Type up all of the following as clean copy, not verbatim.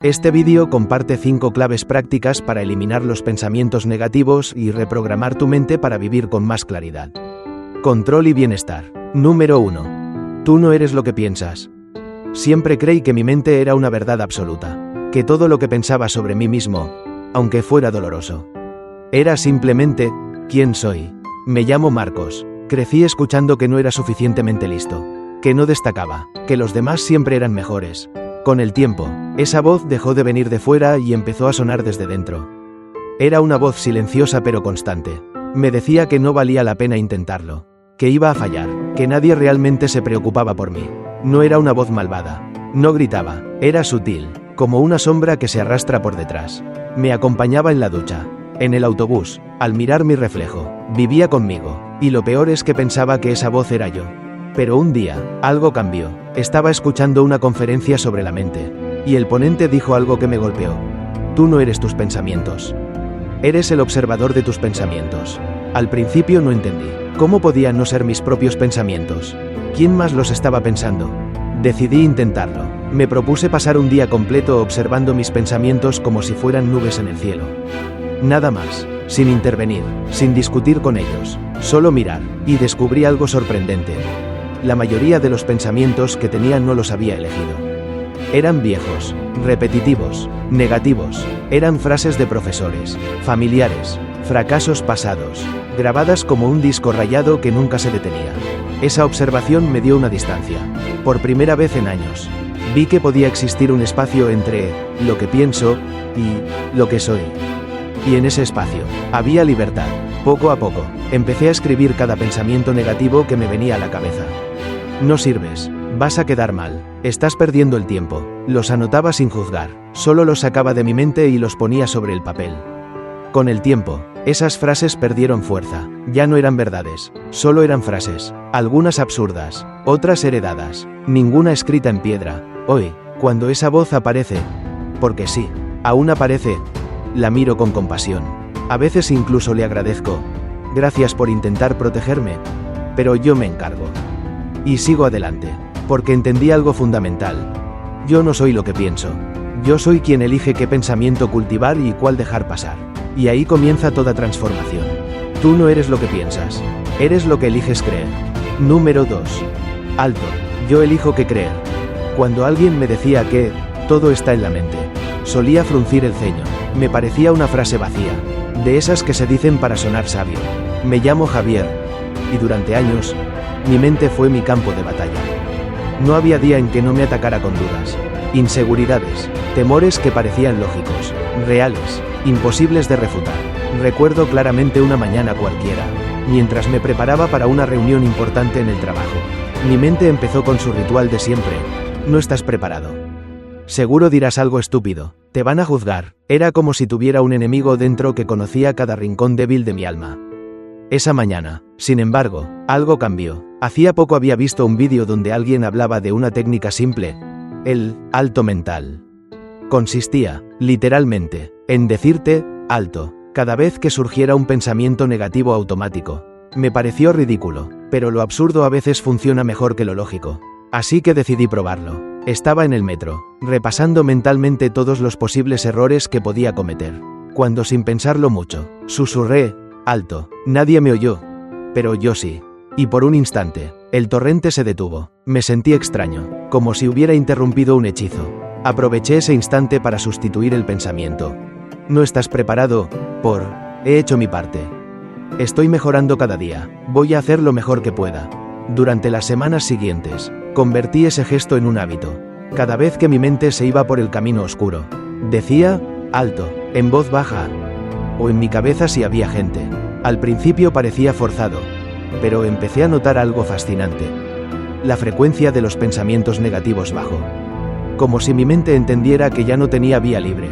Este vídeo comparte 5 claves prácticas para eliminar los pensamientos negativos y reprogramar tu mente para vivir con más claridad. Control y bienestar. Número 1. Tú no eres lo que piensas. Siempre creí que mi mente era una verdad absoluta, que todo lo que pensaba sobre mí mismo, aunque fuera doloroso, era simplemente quién soy. Me llamo Marcos. Crecí escuchando que no era suficientemente listo, que no destacaba, que los demás siempre eran mejores. Con el tiempo, esa voz dejó de venir de fuera y empezó a sonar desde dentro. Era una voz silenciosa pero constante. Me decía que no valía la pena intentarlo, que iba a fallar, que nadie realmente se preocupaba por mí. No era una voz malvada, no gritaba, era sutil, como una sombra que se arrastra por detrás. Me acompañaba en la ducha, en el autobús, al mirar mi reflejo, vivía conmigo, y lo peor es que pensaba que esa voz era yo. Pero un día, algo cambió. Estaba escuchando una conferencia sobre la mente, y el ponente dijo algo que me golpeó. Tú no eres tus pensamientos. Eres el observador de tus pensamientos. Al principio no entendí. ¿Cómo podían no ser mis propios pensamientos? ¿Quién más los estaba pensando? Decidí intentarlo. Me propuse pasar un día completo observando mis pensamientos como si fueran nubes en el cielo. Nada más, sin intervenir, sin discutir con ellos, solo mirar, y descubrí algo sorprendente. La mayoría de los pensamientos que tenía no los había elegido. Eran viejos, repetitivos, negativos, eran frases de profesores, familiares, fracasos pasados, grabadas como un disco rayado que nunca se detenía. Esa observación me dio una distancia. Por primera vez en años, vi que podía existir un espacio entre lo que pienso y lo que soy. Y en ese espacio, había libertad. Poco a poco, empecé a escribir cada pensamiento negativo que me venía a la cabeza. No sirves, vas a quedar mal, estás perdiendo el tiempo. Los anotaba sin juzgar, solo los sacaba de mi mente y los ponía sobre el papel. Con el tiempo, esas frases perdieron fuerza, ya no eran verdades, solo eran frases, algunas absurdas, otras heredadas, ninguna escrita en piedra. Hoy, cuando esa voz aparece, porque sí, aún aparece, la miro con compasión. A veces incluso le agradezco. Gracias por intentar protegerme, pero yo me encargo. Y sigo adelante, porque entendí algo fundamental. Yo no soy lo que pienso. Yo soy quien elige qué pensamiento cultivar y cuál dejar pasar. Y ahí comienza toda transformación. Tú no eres lo que piensas. Eres lo que eliges creer. Número 2. Alto. Yo elijo qué creer. Cuando alguien me decía que todo está en la mente, solía fruncir el ceño. Me parecía una frase vacía, de esas que se dicen para sonar sabio. Me llamo Javier, y durante años, mi mente fue mi campo de batalla. No había día en que no me atacara con dudas, inseguridades, temores que parecían lógicos, reales, imposibles de refutar. Recuerdo claramente una mañana cualquiera, mientras me preparaba para una reunión importante en el trabajo. Mi mente empezó con su ritual de siempre. No estás preparado. Seguro dirás algo estúpido. Te van a juzgar. Era como si tuviera un enemigo dentro que conocía cada rincón débil de mi alma. Esa mañana, sin embargo, algo cambió. Hacía poco había visto un vídeo donde alguien hablaba de una técnica simple, el alto mental. Consistía, literalmente, en decirte, alto, cada vez que surgiera un pensamiento negativo automático. Me pareció ridículo, pero lo absurdo a veces funciona mejor que lo lógico. Así que decidí probarlo. Estaba en el metro, repasando mentalmente todos los posibles errores que podía cometer, cuando sin pensarlo mucho, susurré, alto. Nadie me oyó, pero yo sí. Y por un instante, el torrente se detuvo. Me sentí extraño, como si hubiera interrumpido un hechizo. Aproveché ese instante para sustituir el pensamiento. No estás preparado, he hecho mi parte. Estoy mejorando cada día, voy a hacer lo mejor que pueda. Durante las semanas siguientes, convertí ese gesto en un hábito. Cada vez que mi mente se iba por el camino oscuro, decía, alto, en voz baja, o en mi cabeza si había gente. Al principio parecía forzado, pero empecé a notar algo fascinante. La frecuencia de los pensamientos negativos bajó. Como si mi mente entendiera que ya no tenía vía libre.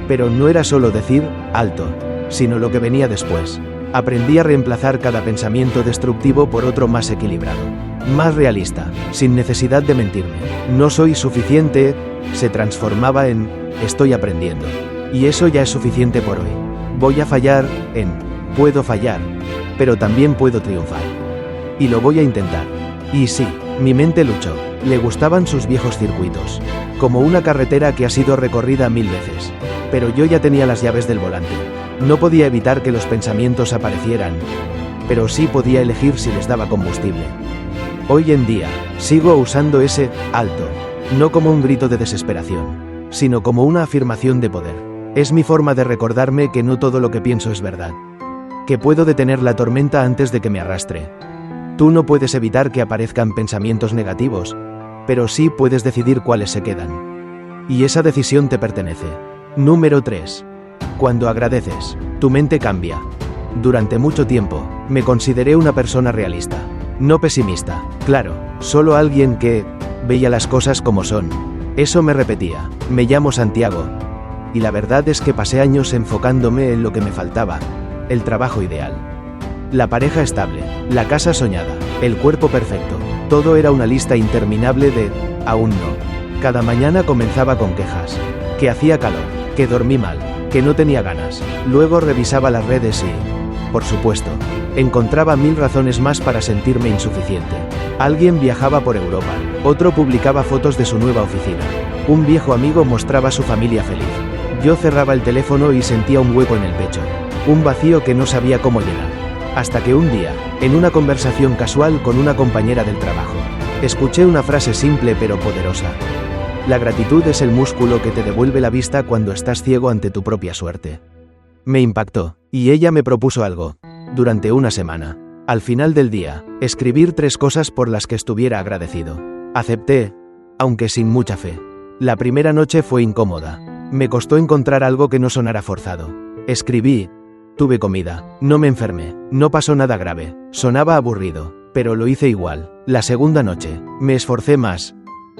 Pero no era solo decir, alto, sino lo que venía después. Aprendí a reemplazar cada pensamiento destructivo por otro más equilibrado, más realista, sin necesidad de mentirme. No soy suficiente, se transformaba en, estoy aprendiendo. Y eso ya es suficiente por hoy. Voy a fallar en, puedo fallar, pero también puedo triunfar. Y lo voy a intentar. Y sí, mi mente luchó. Le gustaban sus viejos circuitos. como una carretera que ha sido recorrida 1000 veces. Pero yo ya tenía las llaves del volante. No podía evitar que los pensamientos aparecieran, pero sí podía elegir si les daba combustible. Hoy en día, sigo usando ese alto, no como un grito de desesperación, sino como una afirmación de poder. Es mi forma de recordarme que no todo lo que pienso es verdad. Que puedo detener la tormenta antes de que me arrastre. Tú no puedes evitar que aparezcan pensamientos negativos, pero sí puedes decidir cuáles se quedan. Y esa decisión te pertenece. Número 3. Cuando agradeces, tu mente cambia. Durante mucho tiempo, me consideré una persona realista. No pesimista, claro, solo alguien que veía las cosas como son. Eso me repetía, me llamo Santiago. Y la verdad es que pasé años enfocándome en lo que me faltaba, el trabajo ideal. La pareja estable, la casa soñada, el cuerpo perfecto, todo era una lista interminable de aún no. Cada mañana comenzaba con quejas, que hacía calor, que dormí mal, que no tenía ganas. Luego revisaba las redes y, por supuesto, encontraba 1000 razones más para sentirme insuficiente. Alguien viajaba por Europa, otro publicaba fotos de su nueva oficina, un viejo amigo mostraba su familia feliz. Yo cerraba el teléfono y sentía un hueco en el pecho, un vacío que no sabía cómo llenar. Hasta que un día, en una conversación casual con una compañera del trabajo, escuché una frase simple pero poderosa. La gratitud es el músculo que te devuelve la vista cuando estás ciego ante tu propia suerte. Me impactó, y ella me propuso algo. Durante una semana, al final del día, escribir 3 cosas por las que estuviera agradecido. Acepté, aunque sin mucha fe. La primera noche fue incómoda. Me costó encontrar algo que no sonara forzado. Escribí, tuve comida, no me enfermé, no pasó nada grave, sonaba aburrido, pero lo hice igual. La segunda noche, me esforcé más.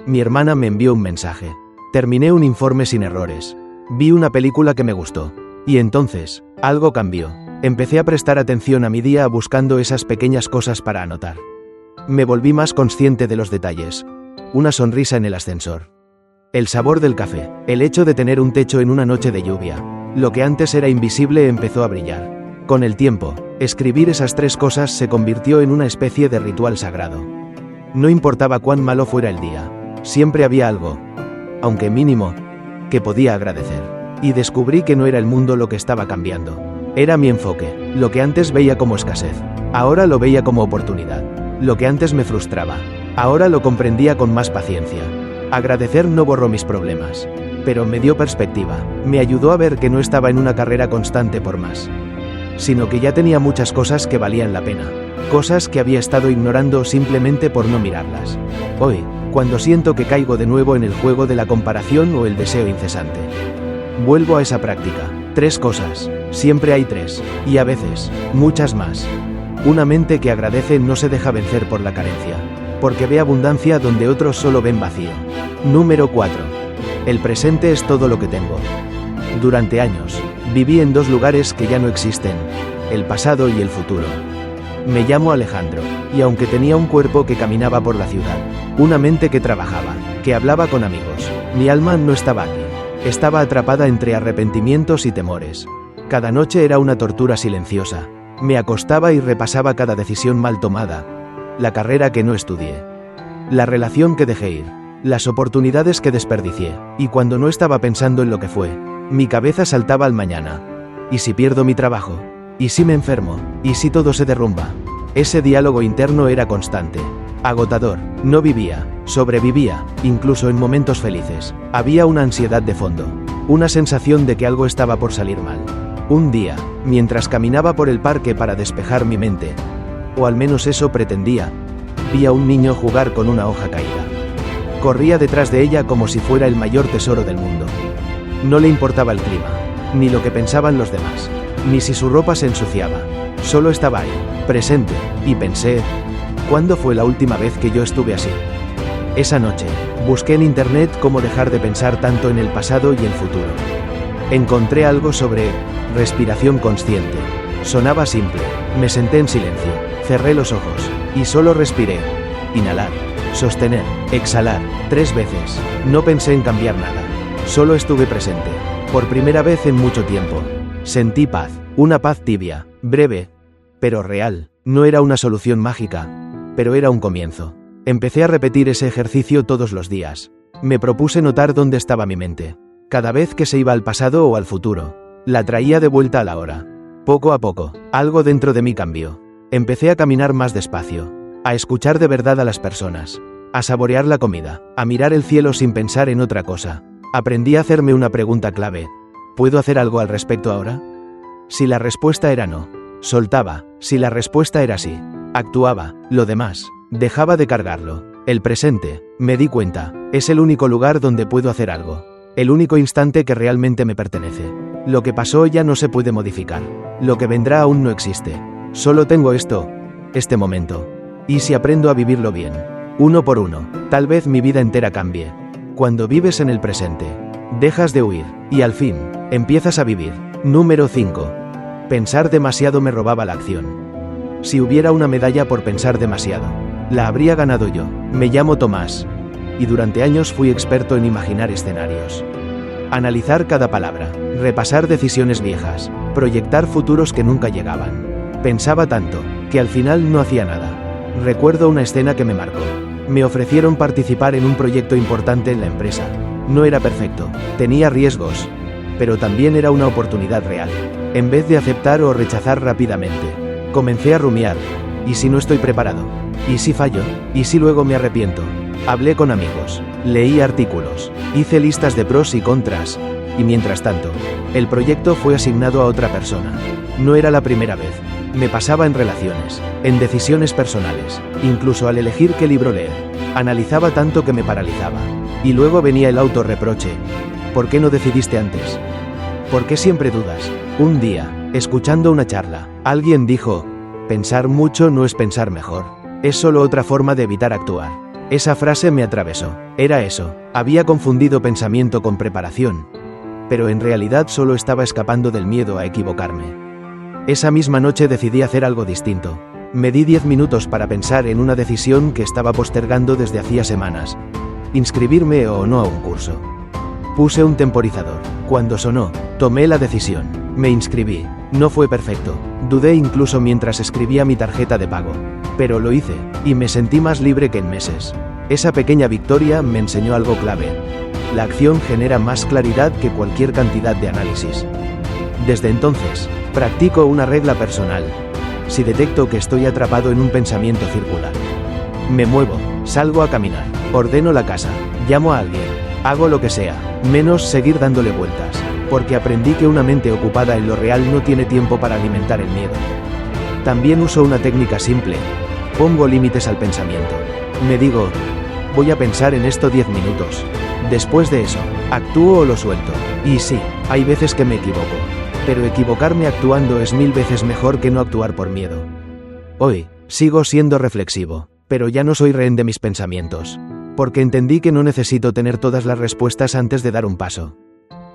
Mi hermana me envió un mensaje. Terminé un informe sin errores. Vi una película que me gustó. Y entonces, algo cambió. Empecé a prestar atención a mi día buscando esas pequeñas cosas para anotar. Me volví más consciente de los detalles. Una sonrisa en el ascensor. El sabor del café. El hecho de tener un techo en una noche de lluvia. Lo que antes era invisible empezó a brillar. Con el tiempo, escribir esas 3 cosas se convirtió en una especie de ritual sagrado. No importaba cuán malo fuera el día. Siempre había algo, aunque mínimo, que podía agradecer. Y descubrí que no era el mundo lo que estaba cambiando. Era mi enfoque. Lo que antes veía como escasez, ahora lo veía como oportunidad. Lo que antes me frustraba, ahora lo comprendía con más paciencia. Agradecer no borró mis problemas, pero me dio perspectiva. Me ayudó a ver que no estaba en una carrera constante por más, sino que ya tenía muchas cosas que valían la pena. Cosas que había estado ignorando simplemente por no mirarlas. Hoy, cuando siento que caigo de nuevo en el juego de la comparación o el deseo incesante, vuelvo a esa práctica. 3 cosas. Siempre hay 3. Y a veces, muchas más. Una mente que agradece no se deja vencer por la carencia, porque ve abundancia donde otros solo ven vacío. Número 4. El presente es todo lo que tengo. Durante años, viví en 2 lugares que ya no existen, el pasado y el futuro. Me llamo Alejandro, y aunque tenía un cuerpo que caminaba por la ciudad, una mente que trabajaba, que hablaba con amigos, mi alma no estaba aquí. Estaba atrapada entre arrepentimientos y temores. Cada noche era una tortura silenciosa. Me acostaba y repasaba cada decisión mal tomada, la carrera que no estudié, la relación que dejé ir, las oportunidades que desperdicié, y cuando no estaba pensando en lo que fue, mi cabeza saltaba al mañana. ¿Y si pierdo mi trabajo? ¿Y si me enfermo? ¿Y si todo se derrumba? Ese diálogo interno era constante, agotador. No vivía, sobrevivía, incluso en momentos felices. Había una ansiedad de fondo, una sensación de que algo estaba por salir mal. Un día, mientras caminaba por el parque para despejar mi mente, o al menos eso pretendía, vi a un niño jugar con una hoja caída. Corría detrás de ella como si fuera el mayor tesoro del mundo. No le importaba el clima, ni lo que pensaban los demás, ni si su ropa se ensuciaba. Solo estaba ahí, presente, y pensé, ¿cuándo fue la última vez que yo estuve así? Esa noche, busqué en internet cómo dejar de pensar tanto en el pasado y el futuro. Encontré algo sobre respiración consciente. Sonaba simple. Me senté en silencio, cerré los ojos, y solo respiré. Inhalar, sostener, exhalar, 3 veces. No pensé en cambiar nada. Solo estuve presente. Por primera vez en mucho tiempo. Sentí paz, una paz tibia, breve, pero real. No era una solución mágica, pero era un comienzo. Empecé a repetir ese ejercicio todos los días. Me propuse notar dónde estaba mi mente. Cada vez que se iba al pasado o al futuro, la traía de vuelta a la hora. Poco a poco, algo dentro de mí cambió. Empecé a caminar más despacio, a escuchar de verdad a las personas, a saborear la comida, a mirar el cielo sin pensar en otra cosa. Aprendí a hacerme una pregunta clave. ¿Puedo hacer algo al respecto ahora? Si la respuesta era no, soltaba. Si la respuesta era sí, actuaba. Lo demás, dejaba de cargarlo. El presente, me di cuenta, es el único lugar donde puedo hacer algo. El único instante que realmente me pertenece. Lo que pasó ya no se puede modificar. Lo que vendrá aún no existe. Solo tengo este momento. ¿Y si aprendo a vivirlo bien? Uno por uno, tal vez mi vida entera cambie. Cuando vives en el presente, dejas de huir, y al fin, empiezas a vivir. Número 5. Pensar demasiado me robaba la acción. Si hubiera una medalla por pensar demasiado, la habría ganado yo. Me llamo Tomás. Y durante años fui experto en imaginar escenarios. Analizar cada palabra, repasar decisiones viejas, proyectar futuros que nunca llegaban. Pensaba tanto, que al final no hacía nada. Recuerdo una escena que me marcó. Me ofrecieron participar en un proyecto importante en la empresa. No era perfecto, tenía riesgos, pero también era una oportunidad real. En vez de aceptar o rechazar rápidamente, comencé a rumiar. ¿Y si no estoy preparado? ¿Y si fallo? ¿Y si luego me arrepiento? Hablé con amigos, leí artículos, hice listas de pros y contras, y mientras tanto, el proyecto fue asignado a otra persona. No era la primera vez. Me pasaba en relaciones, en decisiones personales, incluso al elegir qué libro leer. Analizaba tanto que me paralizaba. Y luego venía el autorreproche. ¿Por qué no decidiste antes? ¿Por qué siempre dudas? Un día, escuchando una charla, alguien dijo, pensar mucho no es pensar mejor. Es solo otra forma de evitar actuar. Esa frase me atravesó. Era eso. Había confundido pensamiento con preparación. Pero en realidad solo estaba escapando del miedo a equivocarme. Esa misma noche decidí hacer algo distinto. Me di 10 minutos para pensar en una decisión que estaba postergando desde hacía semanas. Inscribirme o no a un curso. Puse un temporizador. Cuando sonó, tomé la decisión. Me inscribí. No fue perfecto. Dudé incluso mientras escribía mi tarjeta de pago. Pero lo hice, y me sentí más libre que en meses. Esa pequeña victoria me enseñó algo clave. La acción genera más claridad que cualquier cantidad de análisis. Desde entonces, practico una regla personal. Si detecto que estoy atrapado en un pensamiento circular, me muevo, salgo a caminar, ordeno la casa, llamo a alguien, hago lo que sea, menos seguir dándole vueltas, porque aprendí que una mente ocupada en lo real no tiene tiempo para alimentar el miedo. También uso una técnica simple. Pongo límites al pensamiento. Me digo, voy a pensar en esto 10 minutos. Después de eso, actúo o lo suelto. Y sí, hay veces que me equivoco. Pero equivocarme actuando es 1000 veces mejor que no actuar por miedo. Hoy, sigo siendo reflexivo, pero ya no soy rehén de mis pensamientos. Porque entendí que no necesito tener todas las respuestas antes de dar un paso.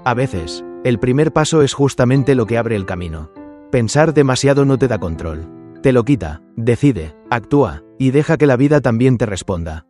A veces, el primer paso es justamente lo que abre el camino. Pensar demasiado no te da control. Te lo quita. Decide, actúa, y deja que la vida también te responda.